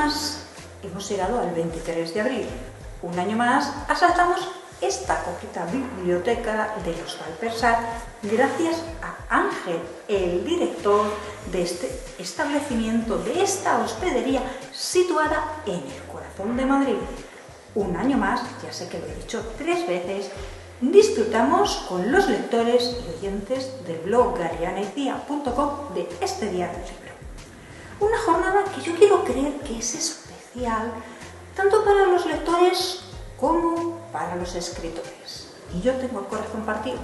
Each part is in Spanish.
más hemos llegado al 23 de abril. Un año más asaltamos esta coqueta biblioteca del Hostal Persat gracias a Ángel, el director de este establecimiento, de esta hospedería situada en el corazón de Madrid. Un año más, ya sé que lo he dicho 3 veces, disfrutamos con los lectores y oyentes del blog galeanaicía.com de este día del libro. Una jornada que yo quiero creer que es especial tanto para los lectores como para los escritores. Y yo tengo el corazón partido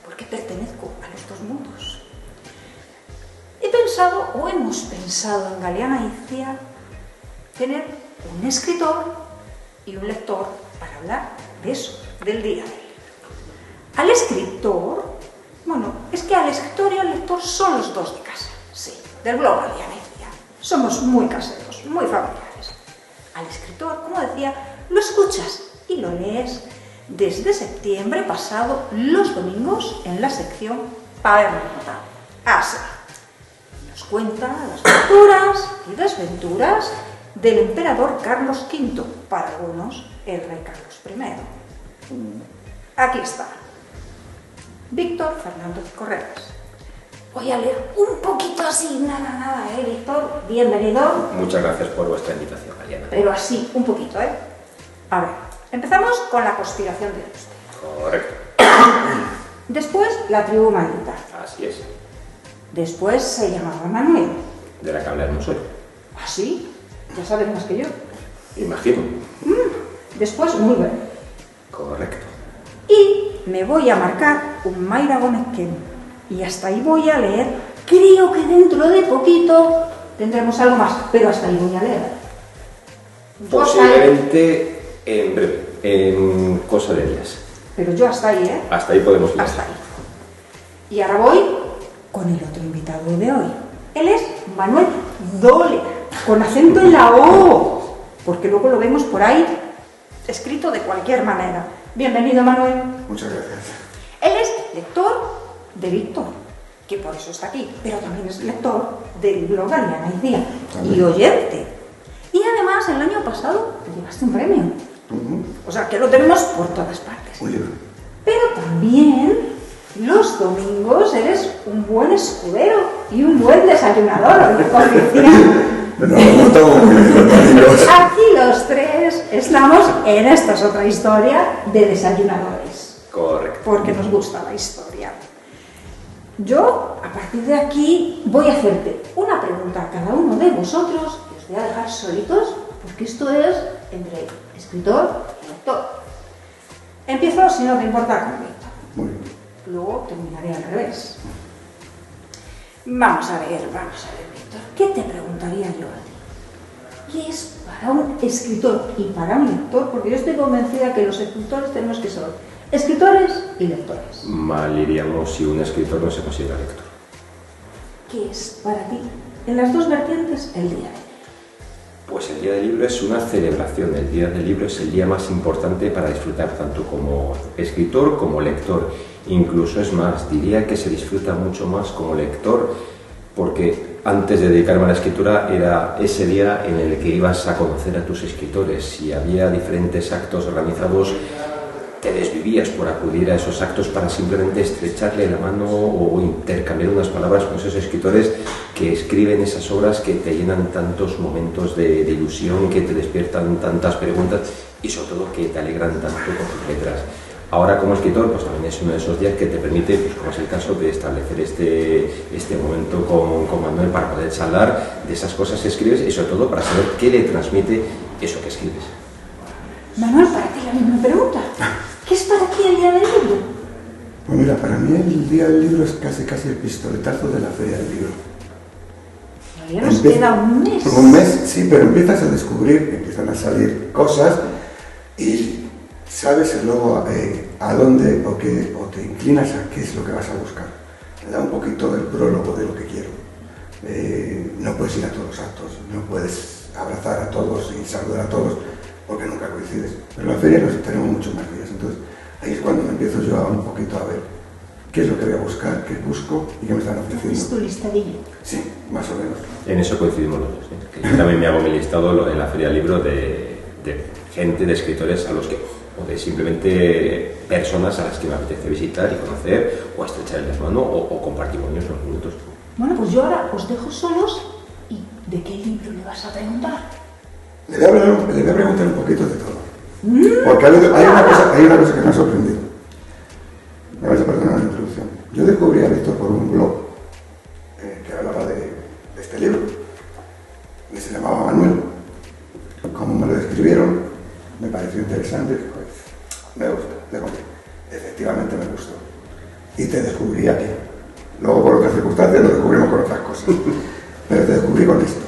porque pertenezco a los dos mundos. Hemos pensado en Galeana y Cía tener un escritor y un lector para hablar de eso, del día del libro. Al escritor, es que al escritor y al lector son los dos de casa, sí, del blog Galeana y Cía. Somos muy caseros, muy familiares. Al escritor, como decía, lo escuchas y lo lees desde septiembre pasado los domingos en la sección Palermo Notable. Así nos cuenta las aventuras y desventuras del emperador Carlos V, para algunos el rey Carlos I. Aquí está, Víctor Fernández Correas. Voy a leer un poquito así, nada, Víctor, bienvenido. Muchas gracias por vuestra invitación, Galeana. Pero así, un poquito, A ver, empezamos con la conspiración de Usted. Correcto. Después, la tribu maldita. Así es. Después se llamaba Manuel. De la que hablaremos hoy. ¿Ah, sí? Ya sabes más que yo. Imagino. Después, Nubel. Correcto. Y me voy a marcar un Mayra Gómez Ken. Y hasta ahí voy a leer. Creo que dentro de poquito tendremos algo más, pero hasta ahí voy a leer. Posiblemente en breve, en cosa de días. Pero yo hasta ahí, Hasta ahí podemos ir. Hasta ahí. Y ahora voy con el otro invitado de hoy. Él es Manuel Dole, con acento en la O, porque luego lo vemos por ahí escrito de cualquier manera. Bienvenido, Manuel. Muchas gracias. Él es lector de Víctor, que por eso está aquí, pero también es lector del blog Galeana y Cía, y oyente. Y además, el año pasado te llevaste un premio. O sea, que lo tenemos por todas partes. Un libro. Pero también, los domingos eres un buen escudero y un buen desayunador. No tomo libros. Aquí los tres estamos en esta es otra historia de desayunadores. Correcto. Porque nos gusta la historia. Yo, a partir de aquí, voy a hacerte una pregunta a cada uno de vosotros y os voy a dejar solitos, porque esto es entre escritor y lector. Empiezo, si no te importa, con Víctor. Muy bien. Luego terminaré al revés. Vamos a ver, Víctor. ¿Qué te preguntaría yo a ti? ¿Qué es para un escritor y para un lector? Porque yo estoy convencida que los escritores tenemos que ser escritores y lectores. Mal iríamos si un escritor no se considera lector. ¿Qué es para ti, en las dos vertientes, el día del libro? Pues el Día del Libro es una celebración. El Día del Libro es el día más importante para disfrutar tanto como escritor como lector. Incluso es más, diría que se disfruta mucho más como lector porque antes de dedicarme a la escritura era ese día en el que ibas a conocer a tus escritores y había diferentes actos organizados. Te desvivías por acudir a esos actos para simplemente estrecharle la mano o intercambiar unas palabras con esos escritores que escriben esas obras que te llenan tantos momentos de ilusión, que te despiertan tantas preguntas y sobre todo que te alegran tanto con tus letras. Ahora como escritor pues también es uno de esos días que te permite, pues como es el caso, de establecer este momento con Manuel para poder charlar de esas cosas que escribes y sobre todo para saber qué le transmite eso que escribes. Manuel, para ti la misma pregunta. ¿Qué es para ti el Día del Libro? Pues mira, para mí el Día del Libro es casi el pistoletazo de la Feria del Libro. Todavía nos queda un mes. Un mes, sí, pero empiezas a descubrir, empiezan a salir cosas y sabes luego a dónde o te inclinas a qué es lo que vas a buscar. Me da un poquito del prólogo de lo que quiero. No puedes ir a todos los actos, no puedes abrazar a todos y saludar a todos, porque nunca coincides. Pero en la feria nos tenemos muchos más días, entonces ahí es cuando me empiezo yo un poquito a ver qué es lo que voy a buscar, qué busco y qué me están ofreciendo. ¿Es tu listadillo? Sí, más o menos. En eso coincidimos los dos, ¿eh? Que yo también me hago mi listado en la Feria del Libro de gente, de escritores a los que, o de simplemente personas a las que me apetece visitar y conocer, o estrecharles la mano, o compartir con ellos unos minutos. Bueno, pues yo ahora os dejo solos. ¿Y de qué libro le vas a preguntar? Le voy a preguntar un poquito de todo. Porque hay una cosa que me ha sorprendido. Me vais a perdonar la introducción. Yo descubrí a Víctor por un blog que hablaba de este libro, que se llamaba Manuel. Como me lo describieron, me pareció interesante. Pues, me gusta, le compré. Efectivamente me gustó. Y te descubrí aquí. Luego, por otras circunstancias, lo descubrimos con otras cosas. Pero te descubrí con esto.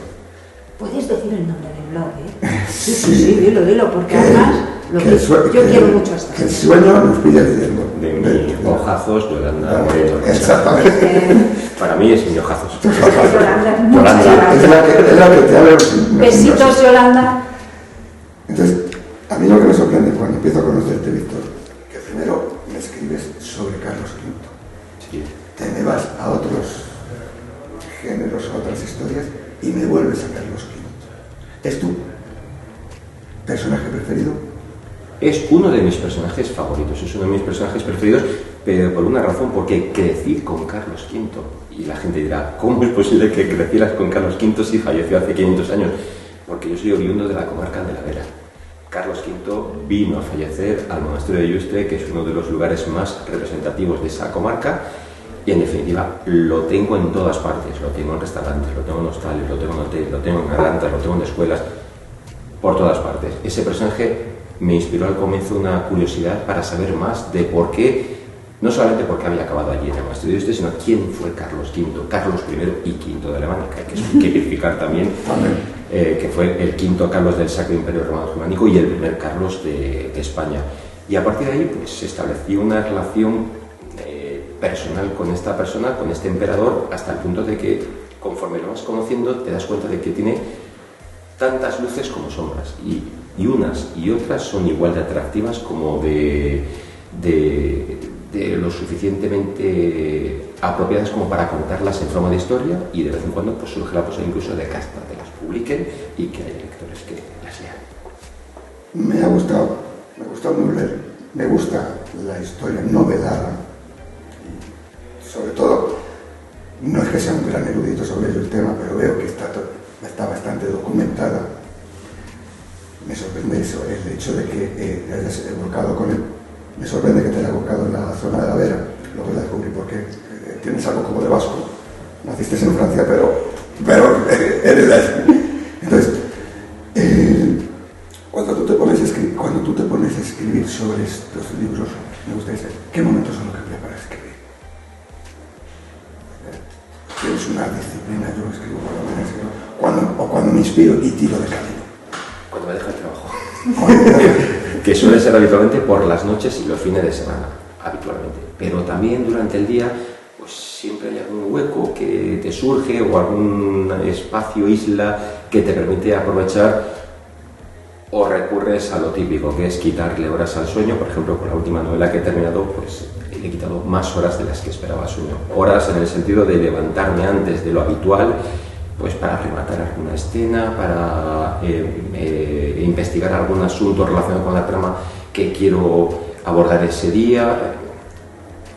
Puedes decir el nombre del blog, ¿eh? Sí, dilo, porque además yo quiero mucho esta. Que el sueño nos pilla leyendo. De mis hojazos, Yolanda. Exactamente. Para mí es mi hojazos. Yolanda, muchas Yolanda. gracias. Es la que te hablo. Besitos, Yolanda. Entonces, a mí lo que me sorprende cuando empiezo a conocerte, Víctor, que primero me escribes sobre Carlos V. Sí. Te me vas a otros géneros, a otras historias y me vuelves a Carlos V. ¿Es tu personaje preferido? Es uno de mis personajes favoritos, es uno de mis personajes preferidos, pero por una razón, porque crecí con Carlos V. Y la gente dirá, ¿cómo es posible que crecieras con Carlos V si falleció hace 500 años? Porque yo soy oriundo de la comarca de la Vera. Carlos V vino a fallecer al monasterio de Yuste, que es uno de los lugares más representativos de esa comarca, y en definitiva lo tengo en todas partes, lo tengo en restaurantes, lo tengo en hostales, lo tengo en hoteles, lo tengo en gargantas, lo tengo en escuelas, por todas partes. Ese personaje me inspiró al comienzo una curiosidad para saber más de por qué, no solamente por qué había acabado allí en el monasterio de Yuste, sino quién fue Carlos V, Carlos I y V de Alemania, que hay que verificar también. Que fue el quinto Carlos del Sacro Imperio Romano Germánico y el primer Carlos de España. Y a partir de ahí pues, se estableció una relación personal con esta persona, con este emperador, hasta el punto de que conforme lo vas conociendo te das cuenta de que tiene tantas luces como sombras, y unas y otras son igual de atractivas como de lo suficientemente apropiadas como para contarlas en forma de historia, y de vez en cuando pues surge la posibilidad incluso de que hasta te las publiquen y que haya lectores que las lean. Me ha gustado mucho leer, me gusta la historia novelada, y sobre todo, no es que sea un gran erudito sobre el tema, pero veo que está bastante documentada. Me sorprende eso, el hecho de que te hayas volcado con él. Me sorprende que te haya volcado en la zona de la Vera, luego la descubrí porque tienes algo como de vasco. Naciste en Francia, pero eres de allí. Entonces, cuando tú te pones a escribir sobre estos libros, me gustaría saber, ¿qué momentos son los que crees para escribir? ¿Tienes una disciplina? Yo escribo por la mañana, cuando me inspiro y tiro de camino. Cuando me deja el trabajo. Que suele ser habitualmente por las noches y los fines de semana, habitualmente. Pero también durante el día, pues siempre hay algún hueco que te surge o algún espacio, isla, que te permite aprovechar, o recurres a lo típico, que es quitarle horas al sueño. Por ejemplo, con la última novela que he terminado, pues le he quitado más horas de las que esperaba al sueño. Horas en el sentido de levantarme antes de lo habitual, pues para rematar alguna escena, para investigar algún asunto relacionado con la trama que quiero abordar ese día.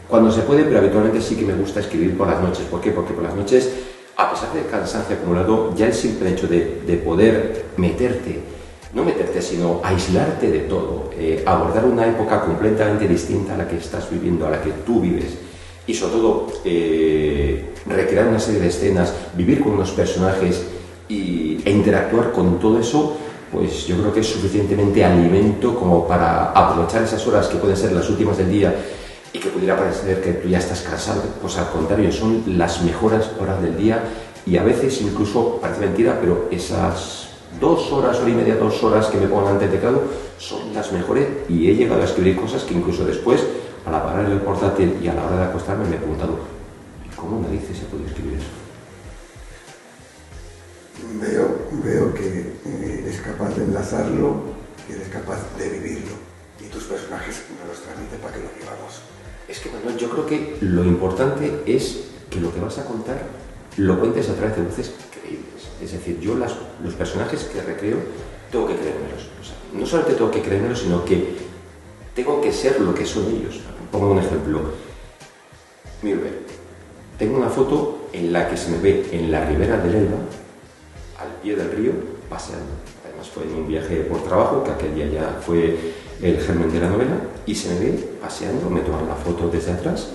Cuando se puede, pero habitualmente sí que me gusta escribir por las noches. ¿Por qué? Porque por las noches, a pesar del cansancio acumulado, ya el simple hecho de poder no meterte, sino aislarte de todo, abordar una época completamente distinta a la que estás viviendo, a la que tú vives, y sobre todo recrear una serie de escenas, vivir con unos personajes e interactuar con todo eso, pues yo creo que es suficientemente alimento como para aprovechar esas horas que pueden ser las últimas del día y que pudiera parecer que tú ya estás cansado. Pues al contrario, son las mejores horas del día, y a veces incluso, parece mentira, pero esas 2 horas, hora y media, 2 horas que me pongo ante el teclado son las mejores, y he llegado a escribir cosas que incluso después, al apagar el portátil y a la hora de acostarme, me he preguntado, ¿cómo narices se puede escribir eso? Veo que eres capaz de enlazarlo, que eres capaz de vivirlo, y tus personajes me los transmiten para que lo vivamos. Es que bueno, yo creo que lo importante es que lo que vas a contar lo cuentes a través de voces creíbles. Es decir, yo los personajes que recreo tengo que creérmelos. O sea, no solamente tengo que creérmelos, sino que tengo que ser lo que son ellos. Pongo un ejemplo. Mühlberg. Tengo una foto en la que se me ve en la ribera del Elba, al pie del río, paseando. Además fue en un viaje por trabajo, que aquel día ya fue el germen de la novela, y se me ve paseando, me toman la foto desde atrás,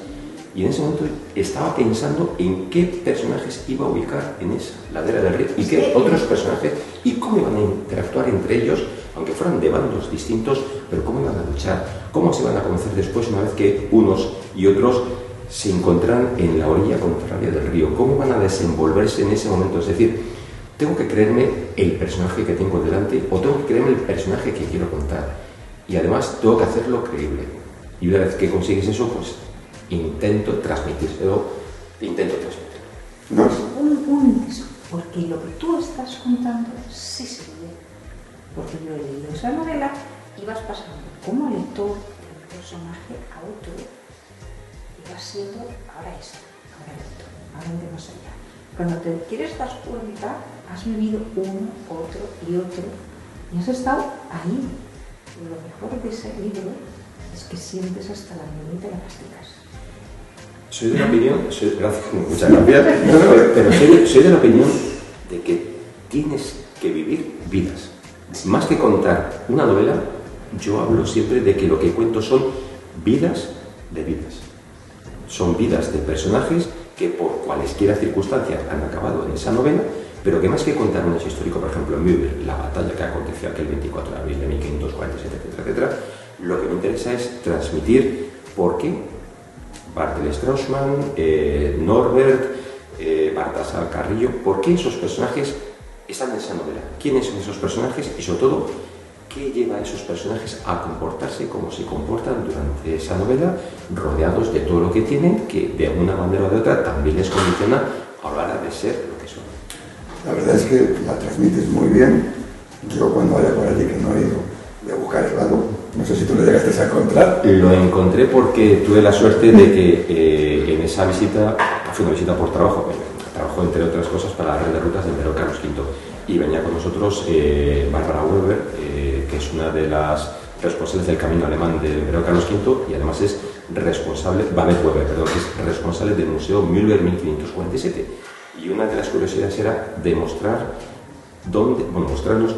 y en ese momento estaba pensando en qué personajes iba a ubicar en esa ladera del río, y qué otros personajes, y cómo iban a interactuar entre ellos, aunque fueran de bandos distintos, pero cómo iban a luchar, cómo se iban a conocer después una vez que unos y otros se encontraran en la orilla contraria del río, cómo van a desenvolverse en ese momento. Es decir, tengo que creerme el personaje que tengo delante o tengo que creerme el personaje que quiero contar, y además tengo que hacerlo creíble, y una vez que consigues eso, pues intento transmitírselo. No. Porque lo que tú estás contando sí se ve, porque yo he leído esa novela y vas pasando como lector de un personaje a otro y vas siendo ahora esto, ahora el otro, ahora el de más allá. Cuando te quieres dar cuenta, has vivido uno, otro y otro, y has estado ahí. Y lo mejor de ese libro es que sientes hasta la niñita y la masticas. Soy de la opinión, gracias, muchas gracias, pero soy de la opinión de que tienes que vivir vidas. Más que contar una novela, yo hablo siempre de que lo que cuento son vidas de vidas. Son vidas de personajes que por cualesquiera circunstancias han acabado en esa novela, pero que más que contar un hecho histórico, por ejemplo, en Mühlberg, la batalla que aconteció aquel 24 de abril de 1547, etcétera, lo que me interesa es transmitir por qué Bartel Straussmann, Norbert, Baltasar Carrillo, por qué esos personajes están en esa novela, quiénes son esos personajes y sobre todo qué lleva a esos personajes a comportarse como se comportan durante esa novela, rodeados de todo lo que tienen, que de una manera o de otra también les condiciona a la hora de ser lo que son. La verdad es que la transmites muy bien. Yo cuando vaya por allí, que no he ido, voy a buscar el lado. No sé si tú lo llegaste a encontrar. Lo encontré porque tuve la suerte de que en esa visita, fue una visita por trabajo, trabajo entre otras cosas para la red de rutas del Emperador Carlos V, y venía con nosotros Bárbara Weber, que es una de las responsables del camino alemán del Emperador Carlos V, y además es responsable, Babette Weber, perdón, que es responsable del Museo Mühlberg 1547. Y una de las curiosidades era mostrarnos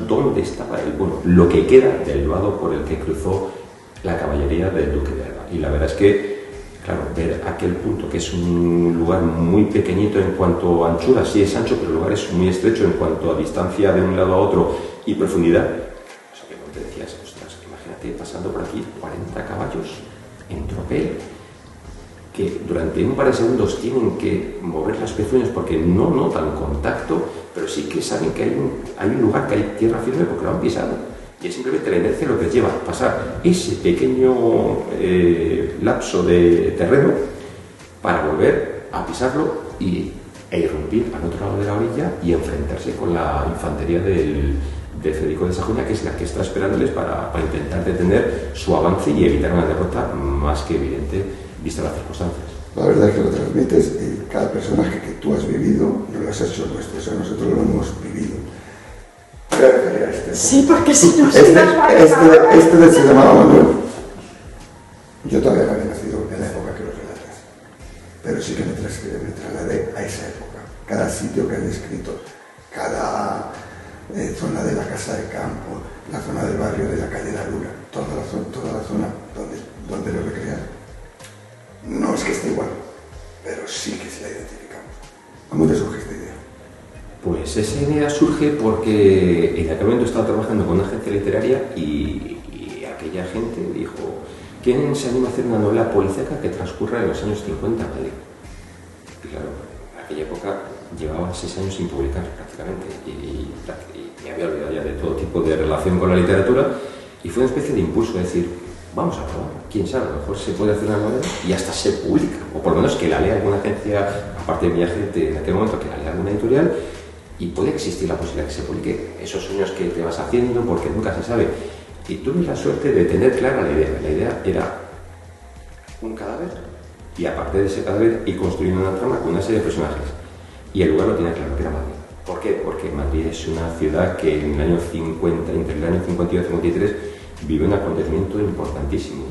dónde estaba lo que queda del vado por el que cruzó la caballería del duque de Alba. Y la verdad es que, claro, ver aquel punto, que es un lugar muy pequeñito en cuanto a anchura, sí es ancho, pero el lugar es muy estrecho en cuanto a distancia de un lado a otro y profundidad. O sea, que cuando te decías, ostras, imagínate pasando por aquí 40 caballos en tropel, que durante un par de segundos tienen que mover las pezuñas porque no notan contacto, pero sí que saben que hay un lugar, que hay tierra firme porque lo han pisado. Y es simplemente la inercia lo que les lleva a pasar ese pequeño lapso de terreno para volver a pisarlo e irrumpir al otro lado de la orilla y enfrentarse con la infantería del Federico de Sajonia, que es la que está esperándoles para intentar detener su avance y evitar una derrota más que evidente vista las circunstancias. La verdad es que lo transmites y cada personaje que tú has vivido no lo has hecho nuestro, o sea, nosotros lo hemos vivido. Voy a referir a este. Sí, porque si no este se llamaba Manuel. Yo todavía no había nacido en la época que lo relatas, pero sí que me trasladé a esa época. Cada sitio que han descrito, cada zona de la casa de campo, la zona del barrio de la calle La Luna, toda la zona donde lo recrean. No es que esté igual, pero sí que se la identificamos. ¿Cómo te surge esta idea? Pues esa idea surge porque en aquel momento estaba trabajando con una agencia literaria y aquella gente dijo: ¿quién se anima a hacer una novela policíaca que transcurra en los años 50 en Madrid? Y claro, en aquella época llevaba 6 años sin publicar prácticamente y me había olvidado ya de todo tipo de relación con la literatura, y fue una especie de impulso de decir: vamos a probar, quién sabe, a lo mejor se puede hacer una novela y hasta se publica, o por lo menos que la lea alguna agencia, aparte de mi agente en aquel momento, que la lea alguna editorial, y puede existir la posibilidad de que se publique. Esos sueños que te vas haciendo porque nunca se sabe. Y tuve la suerte de tener clara la idea. La idea era un cadáver Y aparte de ese cadáver, ir construyendo una trama con una serie de personajes. Y el lugar lo tenía claro, que era Madrid. ¿Por qué? Porque Madrid es una ciudad que en el año 50, entre el año 52 y 53, vive un acontecimiento importantísimo.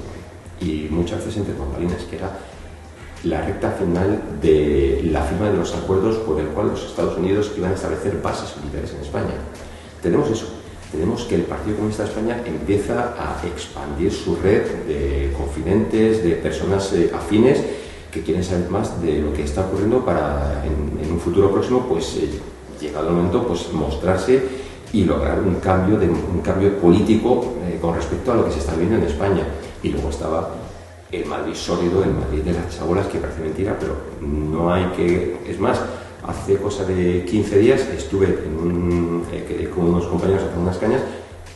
Y muchas veces entre bambalinas, que era la recta final de la firma de los acuerdos por el cual los Estados Unidos iban a establecer bases militares en España. Tenemos eso. Tenemos que el Partido Comunista de España empieza a expandir su red de confidentes, de personas afines que quieren saber más de lo que está ocurriendo para en un futuro próximo, pues llegado el momento, pues mostrarse y lograr un cambio político con respecto a lo que se está viviendo en España. Y luego estaba el Madrid sólido, el Madrid de las chabolas, que parece mentira, pero no hay que... Es más, hace cosa de 15 días estuve con unos compañeros haciendo unas cañas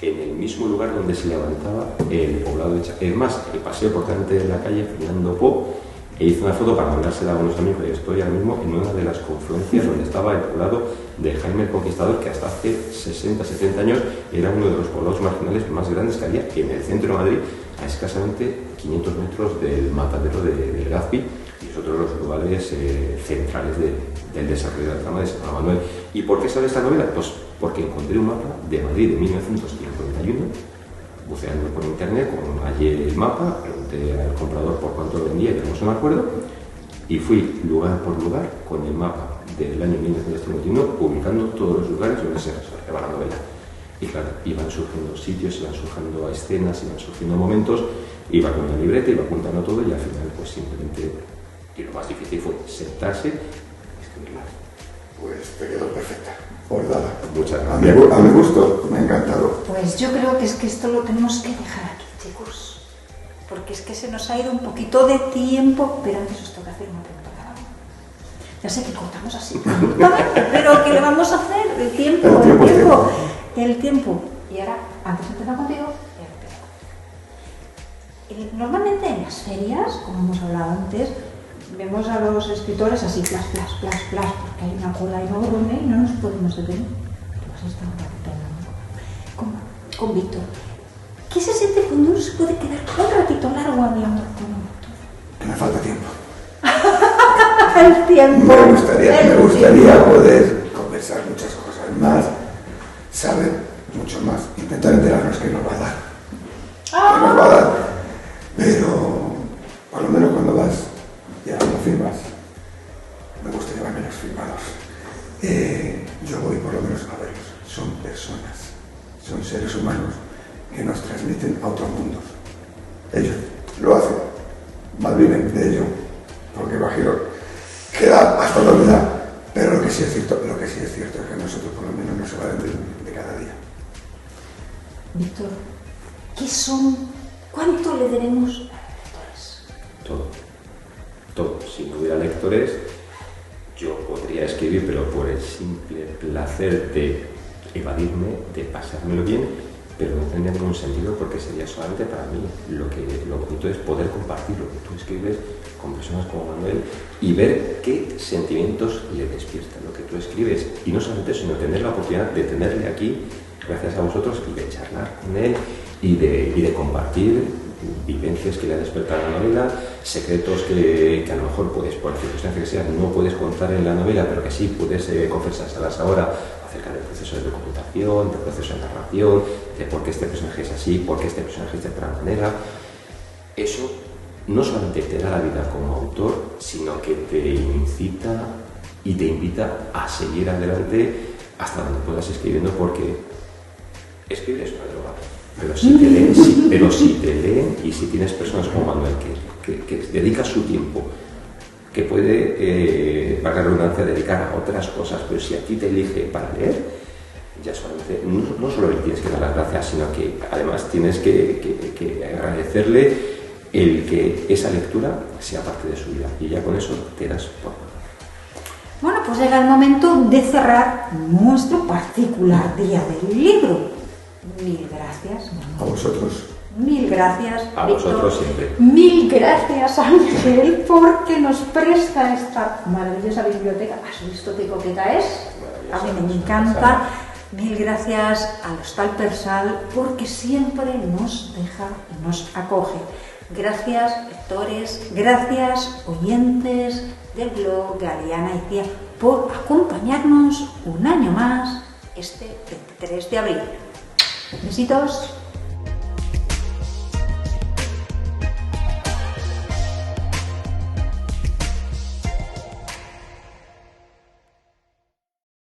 en el mismo lugar donde se levantaba el poblado de Chabolas. Es más, pasé por delante de la calle Fernando Po e hice una foto para mandársela a unos amigos, y estoy ahora mismo en una de las confluencias donde estaba el poblado de Jaime el Conquistador, que hasta hace 60, 70 años era uno de los poblados marginales más grandes que había en el centro de Madrid, a escasamente 500 metros del matadero de Legazpi, y es otro de los lugares centrales del desarrollo de la trama de San Manuel. ¿Y por qué sale esta novela? Pues porque encontré un mapa de Madrid de 1951, buceando por internet, con allí el mapa, pregunté al comprador por cuánto lo vendía, llegamos a un acuerdo, y fui lugar por lugar con el mapa del año 1951, publicando todos los lugares donde se desarrollaba la novela. Y claro, iban surgiendo sitios, iban surgiendo escenas, iban surgiendo momentos, iba con la libreta, iba apuntando todo, y al final pues simplemente, y lo más difícil fue sentarse y escribirla. Pues te quedó perfecta, bordada. Muchas A gracias. mi gusto, me ha encantado. Pues yo creo que es que esto lo tenemos que dejar aquí, chicos. Porque es que se nos ha ido un poquito de tiempo, pero antes os toca hacer una pregunta cada uno. Ya sé que cortamos así, pero ¿qué le vamos a hacer? El tiempo. Y ahora, antes empezar contigo, y ahora empezar. Normalmente en las ferias, como hemos hablado antes, vemos a los escritores así, plas, plas, plas, plas, porque hay una cola enorme y no nos podemos detener. Pues está un ratito hablando con Víctor. ¿Qué se siente cuando uno se puede quedar un ratito largo hablando con un autor? Que me falta tiempo. El tiempo. Me gustaría poder conversar muchas cosas más, saber mucho más, intentar enterarnos qué nos va a dar. ¿Qué nos va a dar? Pero, por lo menos cuando vas y ahora lo firmas, me gusta llevarme los firmados. Yo voy por lo menos a verlos. Son personas, son seres humanos que nos transmiten a otros mundos. Ellos lo hacen, malviven de ello, porque imagino que da hasta la vida, pero lo que sí es cierto es que nosotros por lo menos nos valen de cada día. Víctor, ¿qué son? ¿Cuánto le debemos a los lectores? Todo. Si no hubiera lectores, yo podría escribir, pero por el simple placer de evadirme, de pasármelo bien, pero no tendría ningún sentido, porque sería solamente para mí. Lo bonito es poder compartir lo que tú escribes con personas como Manuel y ver qué sentimientos le despierta lo que tú escribes. Y no solamente eso, sino tener la oportunidad de tenerle aquí, gracias a vosotros, y de charlar con él y de compartir vivencias que le ha despertado la novela, secretos que a lo mejor puedes, por circunstancias que sean, no puedes contar en la novela, pero que sí puedes confesárselas ahora, acerca del proceso de documentación, del proceso de narración, de por qué este personaje es así, por qué este personaje es de otra manera. Eso no solamente te da la vida como autor, sino que te incita y te invita a seguir adelante hasta donde puedas escribiendo, porque escribir es una droga. Pero si te leen y si tienes personas como Manuel que dedica su tiempo, que puede, para la redundancia, dedicar a otras cosas, pero si a ti te elige para leer, ya solamente, no solo le tienes que dar las gracias, sino que además tienes que agradecerle el que esa lectura sea parte de su vida, y ya con eso te das por bueno. Bueno, pues llega el momento de cerrar nuestro particular día del libro. Mil gracias. A vosotros. Mil gracias, A Víctor. vosotros siempre. Mil gracias, Ángel, porque nos presta esta maravillosa biblioteca. ¿Has visto qué coqueta es? A mí me encanta. Mil gracias al Hostal Persal, porque siempre nos deja y nos acoge. Gracias, lectores, gracias, oyentes del blog Galeana y Cía, por acompañarnos un año más este 23 de abril. Besitos.